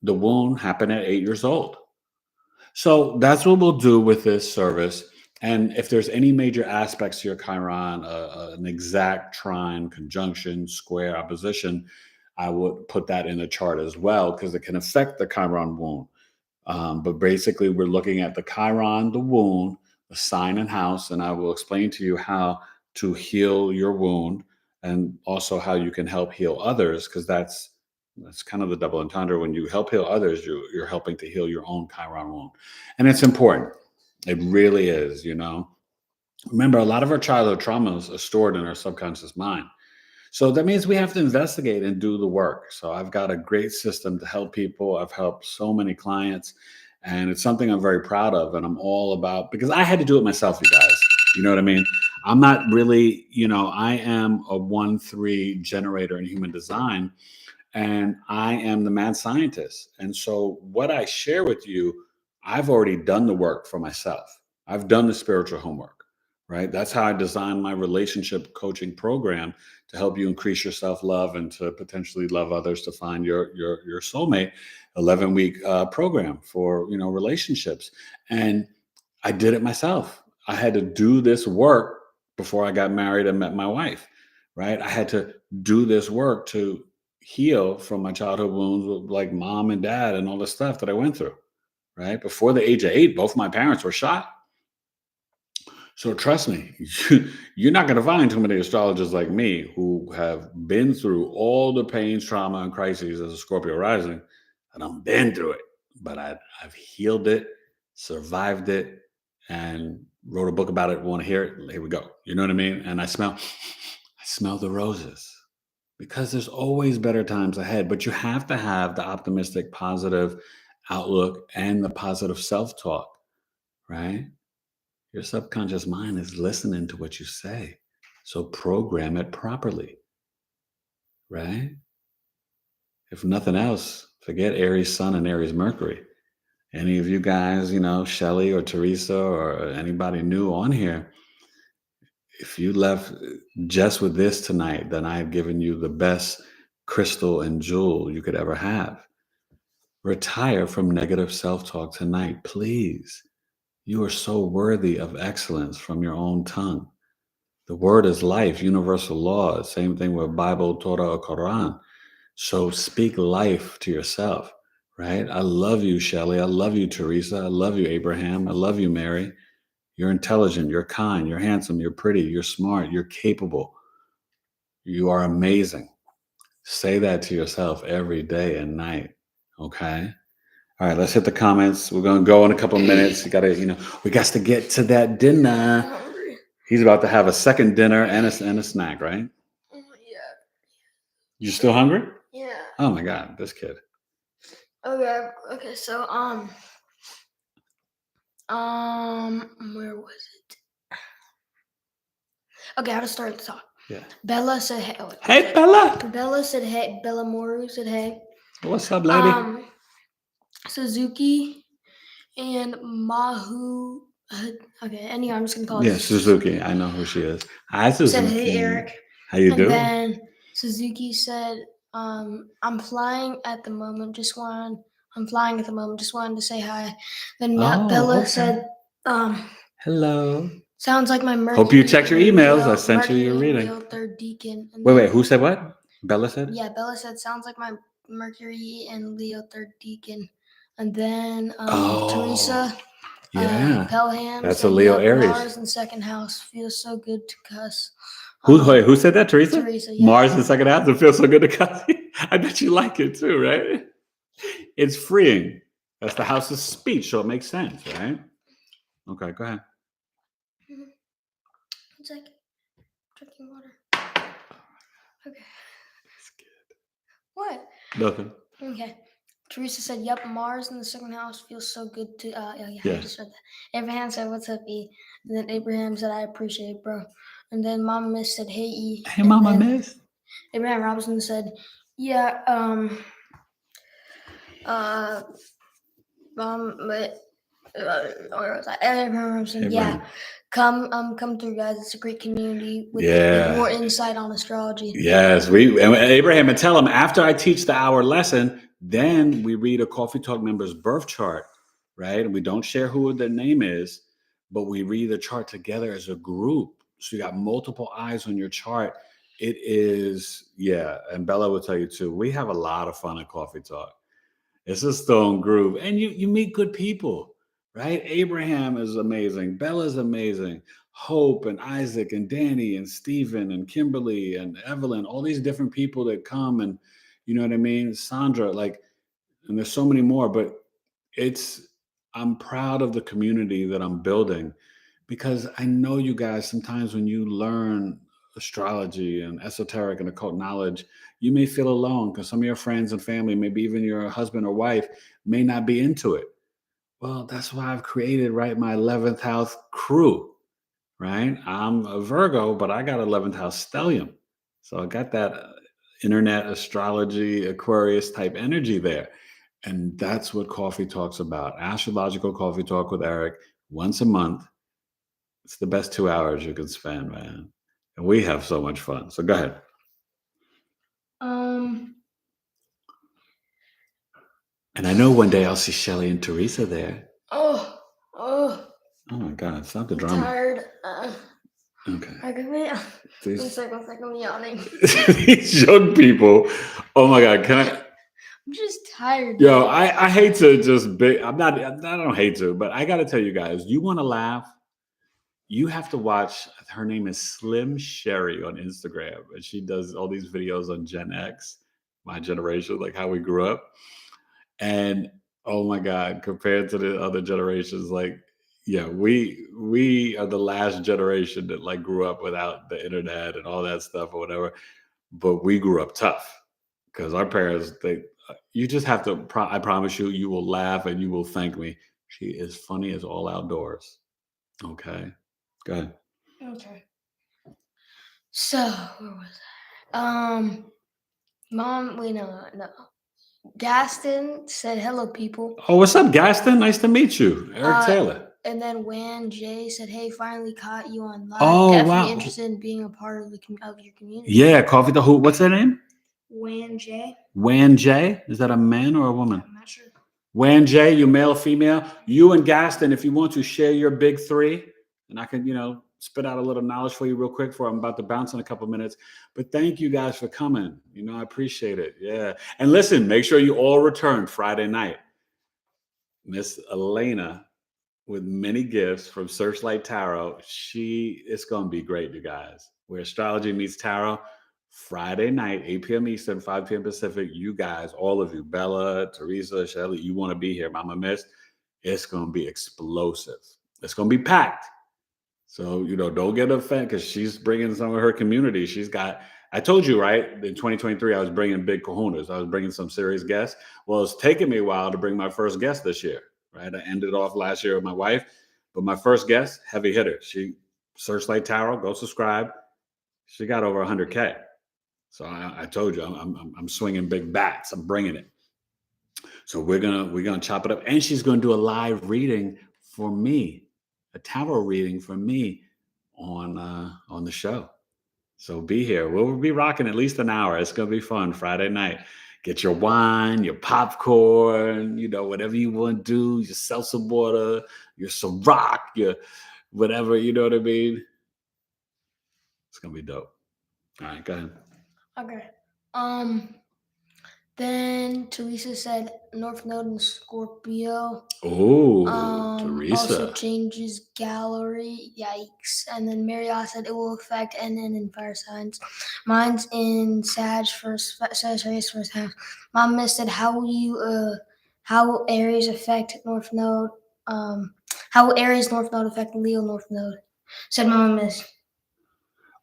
the wound happened at 8 years old. So that's what we'll do with this service. And if there's any major aspects to your Chiron, an exact trine, conjunction, square, opposition, I would put that in the chart as well because it can affect the Chiron wound. But basically, we're looking at the Chiron, the wound, a sign and house, and I will explain to you how to heal your wound and also how you can help heal others, because that's kind of the double entendre. When you help heal others, you're helping to heal your own Chiron wound. And it's important. It really is, you know. Remember, a lot of our childhood traumas are stored in our subconscious mind. So that means we have to investigate and do the work. So I've got a great system to help people. I've helped so many clients, and it's something I'm very proud of. And I'm all about, because I had to do it myself, you guys. You know what I mean? I'm not really, I am a 1-3 generator in human design, and I am the mad scientist. And so what I share with you, I've already done the work for myself. I've done the spiritual homework, right? That's how I designed my relationship coaching program, to help you increase your self-love and to potentially love others, to find your soulmate. 11-week program for, relationships. And I did it myself. I had to do this work before I got married and met my wife, right? I had to do this work to heal from my childhood wounds with like mom and dad and all the stuff that I went through, right? Before the age of 8, both my parents were shot. So trust me, you're not going to find too many astrologers like me who have been through all the pains, trauma, and crises as a Scorpio rising. And I've been through it, but I've healed it, survived it, and wrote a book about it. Want to hear it? Here we go. You know what I mean? And I smell the roses, because there's always better times ahead. But you have to have the optimistic, positive outlook and the positive self-talk, right? Your subconscious mind is listening to what you say. So program it properly, right? If nothing else, forget Aries Sun and Aries Mercury. Any of you guys, Shelly or Teresa or anybody new on here, if you left just with this tonight, then I've given you the best crystal and jewel you could ever have. Retire from negative self-talk tonight, please. You are so worthy of excellence from your own tongue. The word is life, universal law. Same thing with Bible, Torah, or Quran. So speak life to yourself, right? I love you, Shelly. I love you, Teresa. I love you, Abraham. I love you, Mary. You're intelligent. You're kind. You're handsome. You're pretty. You're smart. You're capable. You are amazing. Say that to yourself every day and night, okay? All right, let's hit the comments. We're going to go in a couple of minutes. We got to get to that dinner. He's about to have a second dinner and a snack, right? Yeah. You still hungry? Yeah. Oh my God, this kid. Okay. So where was it? Okay, how to start the talk. Yeah. Bella said, "Hey." Hey, Bella. Bella said, "Hey." Bella Moru said, "Hey." What's up, lady? Suzuki and Mahu. Okay, anyway, I'm just gonna call it. Yeah, Suzuki. I know who she is. Hi, Suzuki. Said, "Hey, Eric." How you doing? Then Suzuki said, I'm flying at the moment. I'm flying at the moment. Just wanted to say hi." Then Bella said, hello. "Sounds like my Mercury." Hope you checked your emails. Leo, I sent you your reading. Leo, third deacon. And Wait. Who said what? Bella said? Yeah, Bella said, "Sounds like my Mercury and Leo, third deacon." And then Teresa. Yeah. Pelham. That's said, a Leo "Yep, Aries. Mars in second house feels so good to cuss." Who said that, Teresa? Teresa, yeah. Mars in the second house. It feels so good to cuss. I bet you like it too, right? It's freeing. That's the house of speech, so it makes sense, right? Okay, go ahead. It's like drinking water. Okay. That's good. What? Nothing. Okay. Teresa said, "Yep, Mars in the second house feels so good to." I just read that. Abraham said, "What's up, E?" And then Abraham said, "I appreciate it, bro." And then Mama Miss said, "Hey, E." Hey, Mama Miss. Abraham Robinson said, "Yeah, but where was I? Abraham Robinson, yeah. Come through, guys. It's a great community with more insight on astrology." Yes, and Abraham, and tell him after I teach the hour lesson, then we read a Coffee Talk member's birth chart, right? And we don't share who their name is, but we read the chart together as a group. So you got multiple eyes on your chart. It is, and Bella will tell you too, we have a lot of fun at Coffee Talk. It's a stone groove, and you meet good people, right? Abraham is amazing. Bella's amazing. Hope and Isaac and Danny and Stephen and Kimberly and Evelyn, all these different people that come and, you know what I mean? Sandra, like, and there's so many more, but it's, I'm proud of the community that I'm building because I know you guys sometimes when you learn astrology and esoteric and occult knowledge, you may feel alone because some of your friends and family, maybe even your husband or wife, may not be into it. Well, that's why I've created, right, my 11th house crew, right? I'm a Virgo, but I got 11th house stellium. So I got that internet astrology, Aquarius type energy there. And that's what Coffee Talk's about. Astrological Coffee Talk with Eric once a month. It's the best 2 hours you can spend, man. And we have so much fun. So go ahead. Um. And I know one day I'll see Shelly and Teresa there. Oh. Oh my God, stop the I'm drama. tired. Okay. I can be. These, I'm yawning. these young people. Oh my God, can I? I'm just tired. Yo, I hate to just be. I don't hate to, but I got to tell you guys, you want to laugh? You have to watch. Her name is Slim Sherry on Instagram, and she does all these videos on Gen X, my generation, like how we grew up. And oh my God, compared to the other generations, like yeah, we are the last generation that like grew up without the internet and all that stuff or whatever. But we grew up tough because our parents, they, you just have to. I promise you, you will laugh and you will thank me. She is funny as all outdoors. Okay, go ahead. Okay. So where was I? Mom. Wait, no. Gaston said hello, people. Oh, what's up, Gaston? Nice to meet you, Eric Taylor. And then Wan J said, "Hey, finally caught you on live. Oh Definitely wow, interested in being a part of of your community." yeah, Coffee the Who. What's her name? Wan J. Wan J. Is that a man or a woman? I'm not sure. Wan J, you male, female. You and Gaston, if you want to share your big three, and I can, spit out a little knowledge for you real quick for I'm about to bounce in a couple minutes. But thank you guys for coming. I appreciate it. Yeah. And listen, make sure you all return Friday night. Miss Elena with many gifts from Searchlight Tarot. It's going to be great, you guys. Where astrology meets tarot, Friday night, 8 p.m. Eastern, 5 p.m. Pacific. You guys, all of you, Bella, Teresa, Shelly, you want to be here, Mama Miss. It's going to be explosive. It's going to be packed. So, don't get offended because she's bringing some of her community. I told you, right? In 2023, I was bringing big kahunas. I was bringing some serious guests. Well, it's taken me a while to bring my first guest this year, right? I ended off last year with my wife, but my first guest, heavy hitter. She Searchlight Tarot, go subscribe. She got over 100K. So I told you, I'm swinging big bats. I'm bringing it. So we're gonna chop it up, and she's gonna do a live reading for me, a tarot reading for me on the show. So be here. We'll be rocking at least an hour. It's gonna be fun Friday night. Get your wine, your popcorn, whatever you want to do, your seltzer water, your Ciroc, your whatever, you know what I mean? It's gonna be dope. All right, go ahead. Okay. Then Teresa said North Node in Scorpio. Oh, Teresa. Also changes gallery. Yikes. And then Marriott said it will affect NN in fire signs. Mine's in Sagittarius first half. Mom Miss said how Aries affect North Node. How Aries North Node affect Leo North Node. Said Mom Miss.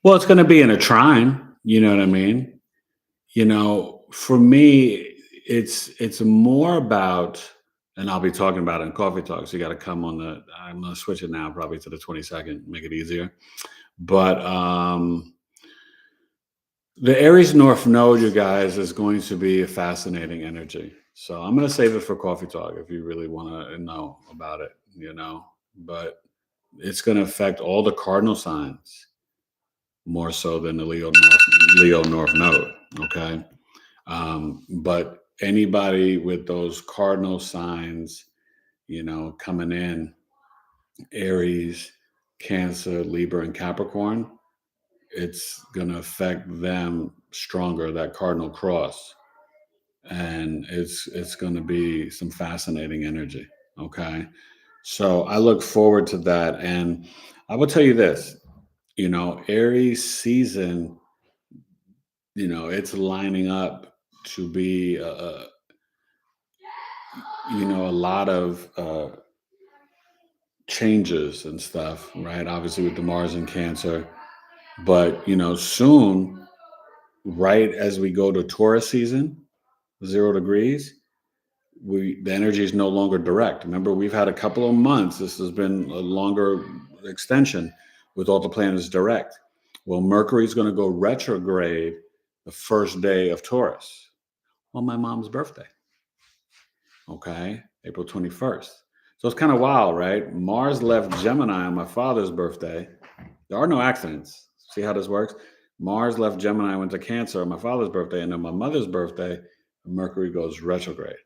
Well, it's going to be in a trine. You know what I mean? For me, it's more about, and I'll be talking about it in Coffee Talk. So you got to come on I'm going to switch it now, probably to the 22nd, make it easier. But the Aries North Node, you guys, is going to be a fascinating energy. So I'm going to save it for Coffee Talk if you really want to know about it, But it's going to affect all the cardinal signs more so than the Leo North Node. Okay. But anybody with those cardinal signs, coming in, Aries, Cancer, Libra, and Capricorn, it's going to affect them stronger, that cardinal cross. And it's going to be some fascinating energy. Okay. So I look forward to that. And I will tell you this, Aries season, it's lining up to be, a lot of changes and stuff, right? Obviously with the Mars and Cancer. But, soon, right as we go to Taurus season, 0 degrees, the energy is no longer direct. Remember, we've had a couple of months. This has been a longer extension with all the planets direct. Well, Mercury is going to go retrograde the first day of Taurus on my mom's birthday. Okay, April 21st. So it's kind of wild, right? Mars left Gemini on my father's birthday. There are no accidents. See how this works? Mars left Gemini, went to Cancer on my father's birthday, and then my mother's birthday, Mercury goes retrograde.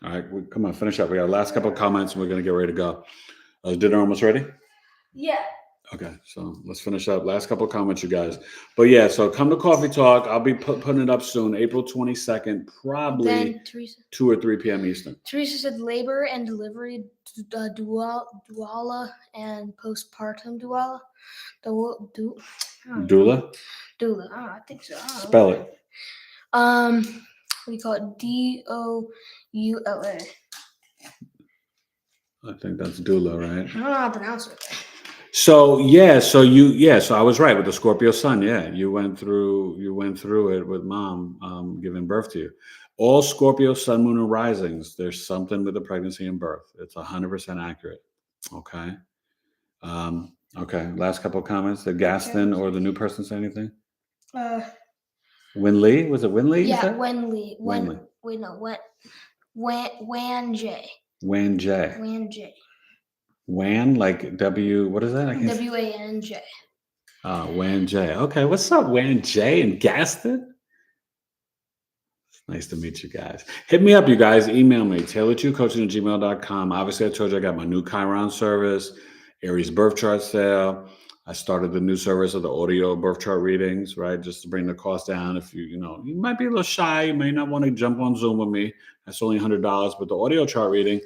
All right, come on, finish up. We got the last couple of comments, and we're going to get ready to go. Is dinner almost ready? Yeah. Okay, so let's finish up. Last couple of comments, you guys. But yeah, so come to Coffee Talk. I'll be putting it up soon, April 22nd, probably Then Teresa, 2 or 3 p.m. Eastern. Teresa said labor and delivery, douala, and postpartum douala. Doula? Doula. Oh, I think so. Spell it. What do you call it? Doula. I think that's doula, right? I don't know how to pronounce it. So so I was right with the Scorpio sun. Yeah, you went through it with mom giving birth to you. All Scorpio sun, moon, and risings. There's something with the pregnancy and birth. It's 100% accurate. Okay. Okay. Last couple of comments. Did Gaston or the new person say anything? Winley, was it Winley? Yeah, Winley. Wait, no, Wan J. Wan J. Wan J. Wan, like W. What is that? WANJ. Oh, Wan J. Okay, what's up, Wan J and Gaston? It's nice to meet you guys. Hit me up, you guys. Email me, taylor2coaching@gmail.com. Obviously, I told you I got my new Chiron service, Aries birth chart sale. I started the new service of the audio birth chart readings, right? Just to bring the cost down. If you might be a little shy, you may not want to jump on Zoom with me. That's only $100, but the audio chart reading,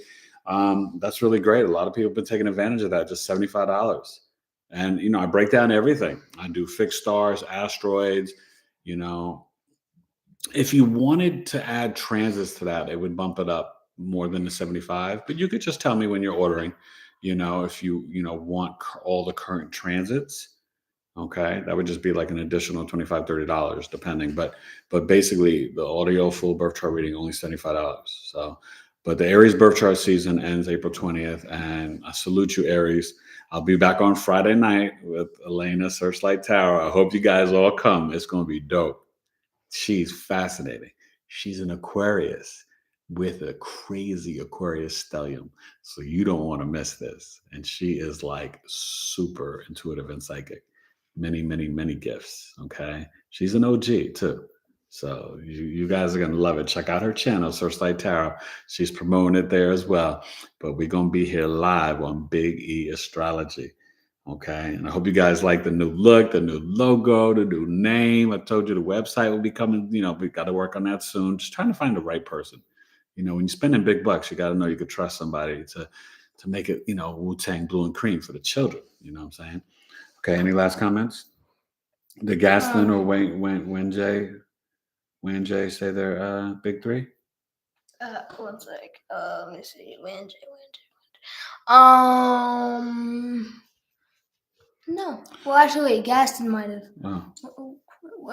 that's really great. A lot of people have been taking advantage of that. Just $75. And I break down everything. I do fixed stars, asteroids. If you wanted to add transits to that, it would bump it up more than the 75. But you could just tell me when you're ordering, if you want all the current transits. Okay, that would just be like an additional $25, $30, depending. But basically, the audio full birth chart reading only $75. So, but the Aries birth chart season ends April 20th, and I salute you, Aries. I'll be back on Friday night with Elena Searchlight Tower. I hope you guys all come. It's going to be dope. She's fascinating. She's an Aquarius with a crazy Aquarius stellium. So you don't want to miss this. And she is like super intuitive and psychic. Many, many, many gifts. Okay. She's an OG too. So you guys are going to love it. Check out her channel, Searchlight Tarot. She's promoting it there as well. But we're going to be here live on Big E Astrology. Okay. And I hope you guys like the new look, the new logo, the new name. I told you the website will be coming. We got to work on that soon. Just trying to find the right person. When you're spending big bucks, you got to know you could trust somebody to make it, Wu-Tang Blue and Cream for the children. You know what I'm saying? Okay. Any last comments? Did Gaston or Wan J say their big three? One sec. Let me see. Wan J. No. Well, actually, wait. Gaston might have. Oh.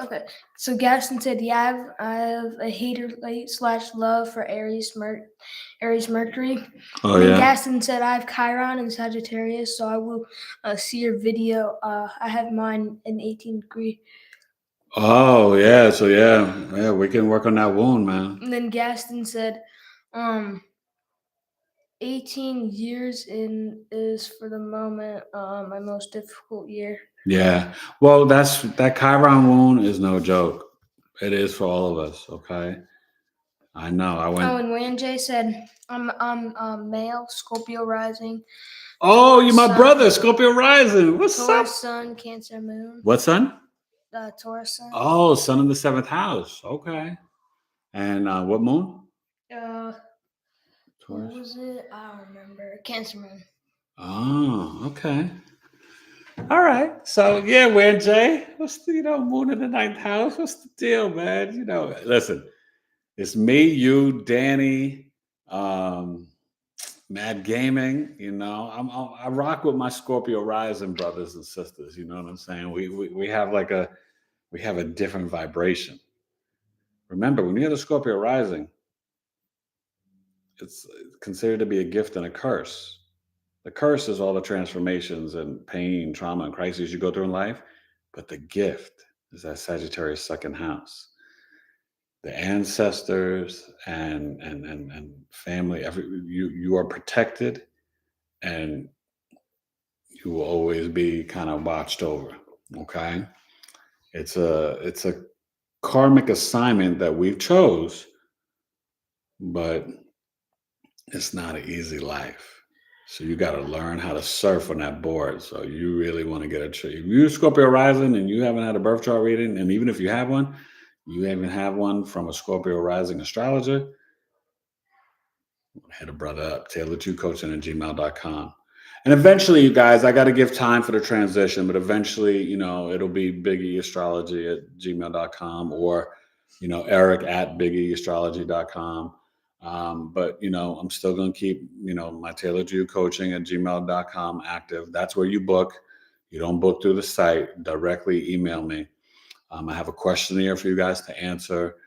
Okay. So Gaston said, "Yeah, I have a hater/love for Aries Mercury." Oh, and yeah. Gaston said, "I have Chiron and Sagittarius, so I will see your video. I have mine in 18th degree." Oh, yeah. So yeah, we can work on that wound, man. And then Gaston said, 18 years is for the moment my most difficult year. Yeah. Well, that Chiron wound is no joke. It is for all of us. Okay. I know. And Wan J said, I'm male, Scorpio rising. Oh, you're my brother, Scorpio rising. What's up? Taurus sun, Cancer moon. What sun? Taurus sun. Oh, sun in the 7th house. Okay. And what moon? What was it? I don't remember. Cancer moon. Oh, okay. All right. So yeah, where Jay? What's the moon in the ninth house? What's the deal, man? Listen, it's me, you, Danny, um, Mad Gaming. I rock with my Scorpio Rising brothers and sisters. You know what I'm saying? We have we have a different vibration. Remember, when you have the Scorpio Rising, it's considered to be a gift and a curse. The curse is all the transformations and pain, trauma, and crises you go through in life. But the gift is that Sagittarius second house. The ancestors and family, you are protected, and you will always be kind of watched over. Okay. It's a karmic assignment that we've chose, but it's not an easy life. So you got to learn how to surf on that board. So you really want to get if you're Scorpio rising and you haven't had a birth chart reading, and even if you have one, you even have one from a Scorpio rising astrologer, hit a brother up, taylor2coaching@gmail.com. And eventually, you guys, I got to give time for the transition, but eventually, it'll be bigeastrology@gmail.com or, Eric@bigeastrology.com. But, I'm still going to keep, my taylor2coaching@gmail.com active. That's where you book. You don't book through the site. Directly email me. I have a questionnaire for you guys to answer,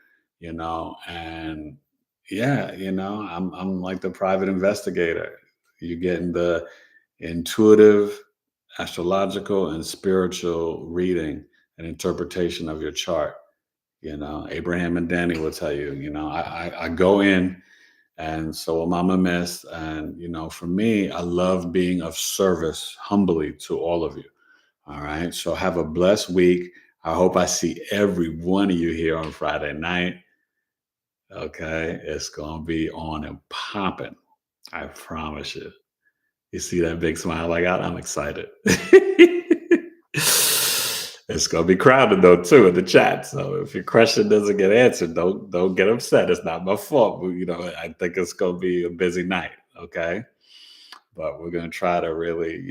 and yeah, I'm like the private investigator. You're getting the intuitive, astrological, and spiritual reading and interpretation of your chart. Abraham and Danny will tell you, I go in, and so will Mama Miss. And, for me, I love being of service humbly to all of you. All right. So have a blessed week. I hope I see every one of you here on Friday night. Okay. It's going to be on and popping. I promise you. You see that big smile I got? I'm excited. It's gonna be crowded though too in the chat. So if your question doesn't get answered, don't get upset. It's not my fault. But, I think it's gonna be a busy night. Okay, but we're gonna try to really,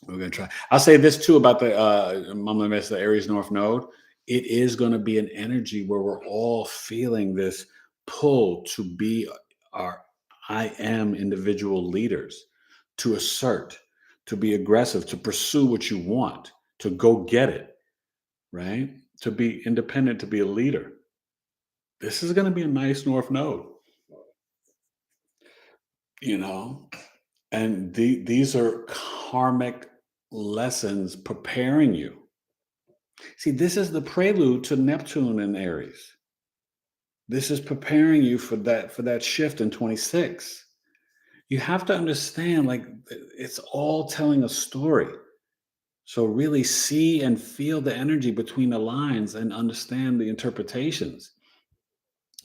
we're gonna try. I'll say this too about the Mama Miss, the Aries North Node. It is gonna be an energy where we're all feeling this pull to be our I am individual leaders, to assert, to be aggressive, to pursue what you want, to go get it, right? To be independent, to be a leader. This is going to be a nice North Node, you know, and these are karmic lessons preparing you. See, this is the prelude to Neptune and Aries. This is preparing you for that shift in 26. You have to understand, like, it's all telling a story. So really see and feel the energy between the lines and understand the interpretations.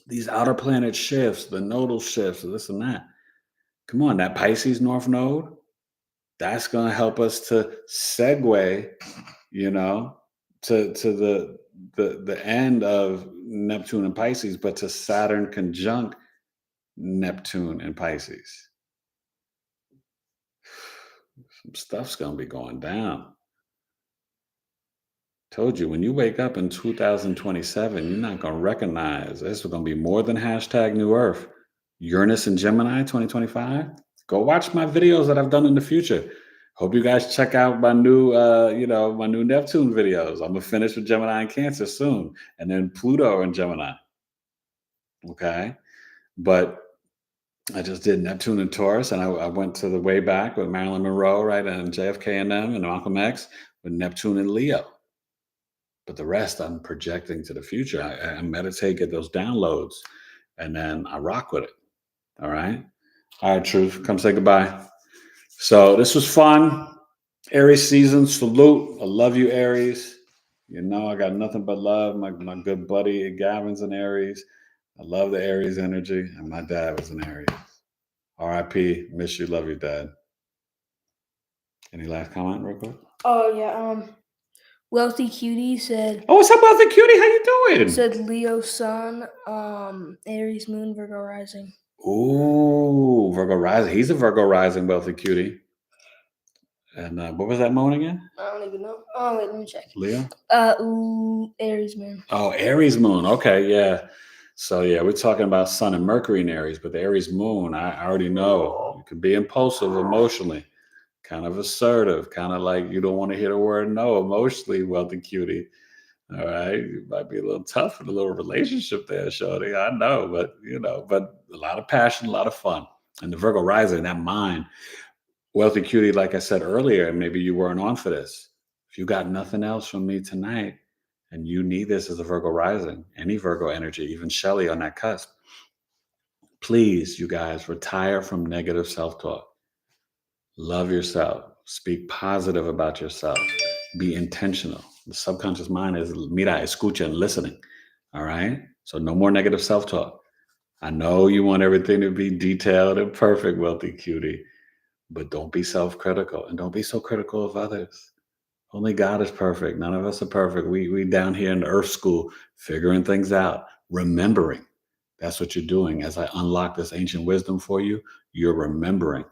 These outer planet shifts, the nodal shifts, this and that. Come on, that Pisces North Node, that's going to help us to segue, to the end of Neptune and Pisces, but to Saturn conjunct Neptune and Pisces. Some stuff's going to be going down. Told you, when you wake up in 2027, you're not going to recognize this is going to be more than hashtag New Earth. Uranus and Gemini 2025. Go watch my videos that I've done in the future. Hope you guys check out my new, my new Neptune videos. I'm gonna finish with Gemini and Cancer soon, and then Pluto and Gemini. Okay, but I just did Neptune and Taurus, and I went to the way back with Marilyn Monroe, right, and JFK and them, and Malcolm X with Neptune and Leo. But the rest, I'm projecting to the future. I meditate, get those downloads, and then I rock with it. All right. All right, Truth. Come say goodbye. So this was fun. Aries season, salute. I love you, Aries. I got nothing but love. My good buddy Gavin's an Aries. I love the Aries energy, and my dad was an Aries. R.I.P. Miss you. Love you, Dad. Any last comment, real quick? Oh yeah. Wealthy Cutie said. Oh, what's up, Wealthy Cutie? How you doing? Said Leo Sun, Aries Moon, Virgo Rising. Ooh, Virgo Rising. He's a Virgo Rising, wealthy cutie. And what was that moon again? I don't even know. Oh, wait, let me check. Leo? Aries moon. Oh, Aries moon. Okay, yeah. So, yeah, we're talking about Sun and Mercury in Aries, but the Aries moon, I already know. You can be impulsive emotionally, kind of assertive, kind of like you don't want to hear the word no emotionally, wealthy cutie. All right. You might be a little tough in a little relationship there, shorty. I know, but, but a lot of passion, a lot of fun. And the Virgo Rising, that mind. Wealthy cutie, like I said earlier, and maybe you weren't on for this. If you got nothing else from me tonight, and you need this as a Virgo rising, any Virgo energy, even Shelly on that cusp, please, you guys, retire from negative self-talk. Love yourself. Speak positive about yourself. Be intentional. The subconscious mind is mira, escucha, and listening. All right? So no more negative self-talk. I know you want everything to be detailed and perfect, wealthy cutie. But don't be self-critical and don't be so critical of others. Only God is perfect. None of us are perfect. We down here in the earth school figuring things out, remembering. That's what you're doing. As I unlock this ancient wisdom for you, you're remembering.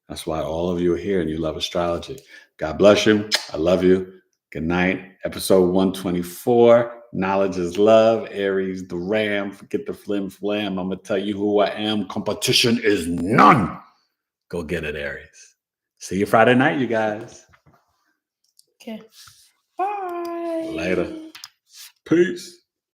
That's why all of you are here and you love astrology. God bless you. I love you. Good night. Episode 124. Knowledge is love. Aries the Ram. Forget the flim flam. I'm going to tell you who I am. Competition is none. Go get it, Aries. See you Friday night, you guys. Okay. Bye. Later. Peace.